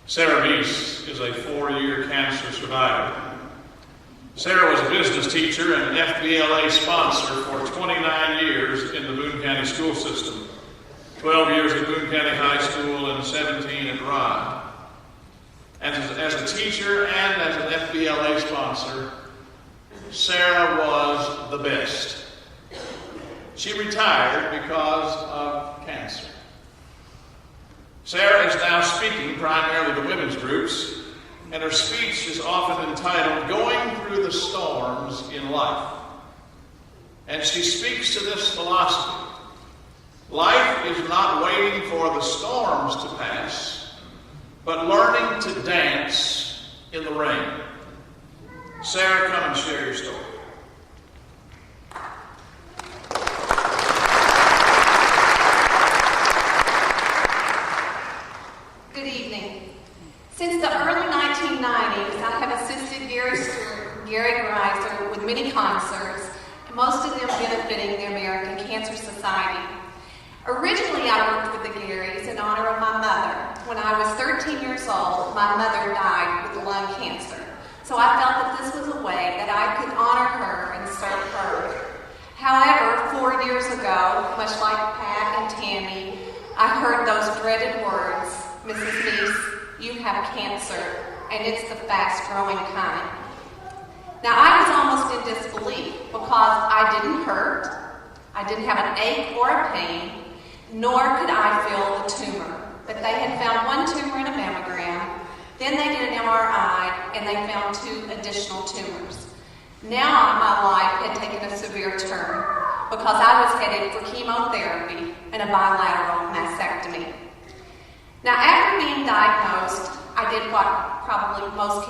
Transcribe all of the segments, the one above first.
Sarah Meece is a 4-year cancer survivor. Sarah was a business teacher and an FBLA sponsor for 29 years in the Boone County school system, 12 years at Boone County High School and 17 at Rye. And as a teacher and as an FBLA sponsor, Sarah was the best. She retired because of cancer. Sarah is now speaking primarily to women's groups, and her speech is often entitled, "Going Through the Storms in Life." And she speaks to this philosophy. Life is not waiting for the storms to pass, but learning to dance in the rain. Sarah, come and share your story. Good evening. Since the early 1990s, I have assisted Gary Greiser with many concerts, most of them benefiting the American Cancer Society. Originally, I worked with the Garys in honor of my mother. When I was 13 years old, my mother died with lung cancer. So I felt that this was a way that I could honor her and serve her. However, 4 years ago, much like Pat and Tammy, I heard those dreaded words, "Mrs. Meece, you have cancer, and it's the fast-growing kind." Now, I was almost in disbelief because I didn't hurt, I didn't have an ache or a pain, nor could I feel the tumor. But they had found one tumor in a mammogram, then they did an MRI, and they found 2 additional tumors. Now my life had taken a severe turn because I was headed for chemotherapy and a bilateral mastectomy. Now, after being diagnosed, I did what probably most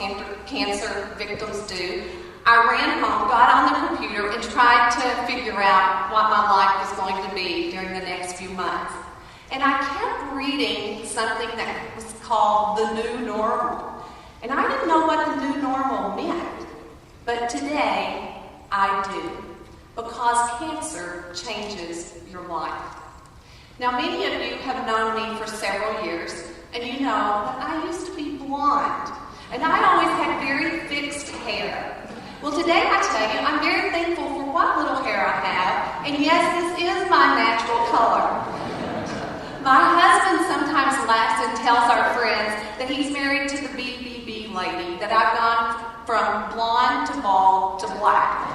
cancer victims do. I ran home, got on the computer, and tried to figure out what my life was going to be during the next few months. And I kept reading something that was called the new normal. And I didn't know what the new normal meant. But today, I do. Because cancer changes your life. Now, many of you have known me for several years, and you know that I used to be blonde, and I always had very fixed hair. Well, today I tell you, I'm very thankful for what little hair I have, and yes, this is my natural color. My husband sometimes laughs and tells our friends that he's married to the BBB lady, that I've gone from blonde to bald to black.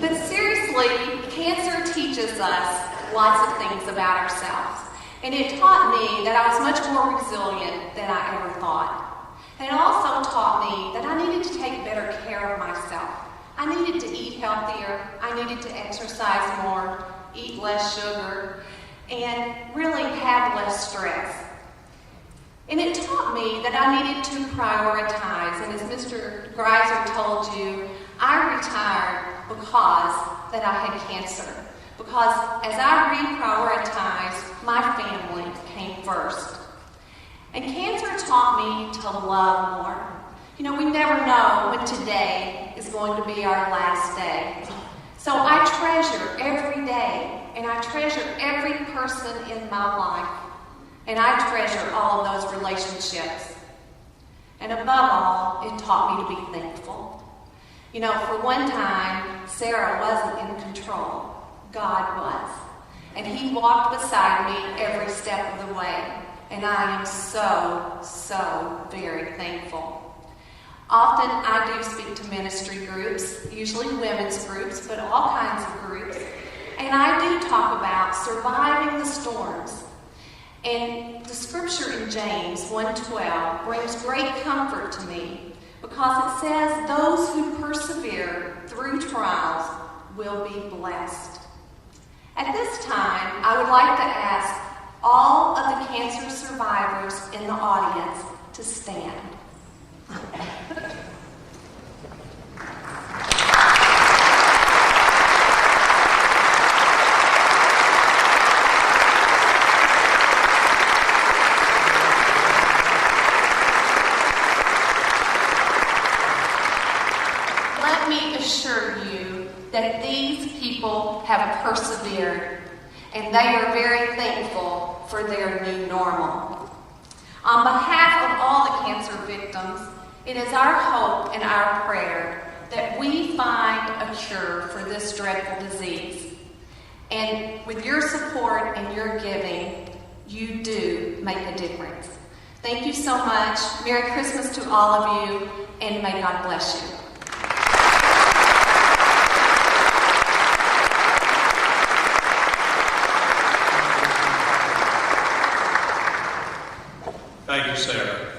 But seriously, cancer teaches us lots of things about ourselves. And it taught me that I was much more resilient than I ever thought. And it also taught me that I needed to take better care of myself. I needed to eat healthier, I needed to exercise more, eat less sugar, and really have less stress. And it taught me that I needed to prioritize. And as Mr. Greiser told you, I retired because that I had cancer. Because as I reprioritized, my family came first. And cancer taught me to love more. You know, we never know when today is going to be our last day. So I treasure every day, and I treasure every person in my life. And I treasure all of those relationships. And above all, it taught me to be thankful. You know, for one time, Sarah wasn't in control. God was. And He walked beside me every step of the way. And I am so, so very thankful. Often I do speak to ministry groups, usually women's groups, but all kinds of groups. And I do talk about surviving the storms. And the scripture in James 1:12 brings great comfort to me because it says those who persevere through trials will be blessed. At this time, I would like to ask all of the cancer survivors in the audience to stand. Let me assure you that these people have persevered, and they are very thankful for their new normal. On behalf of all the cancer victims, it is our hope and our prayer that we find a cure for this dreadful disease. And with your support and your giving, you do make a difference. Thank you so much. Merry Christmas to all of you, and may God bless you. Thank you, Sarah.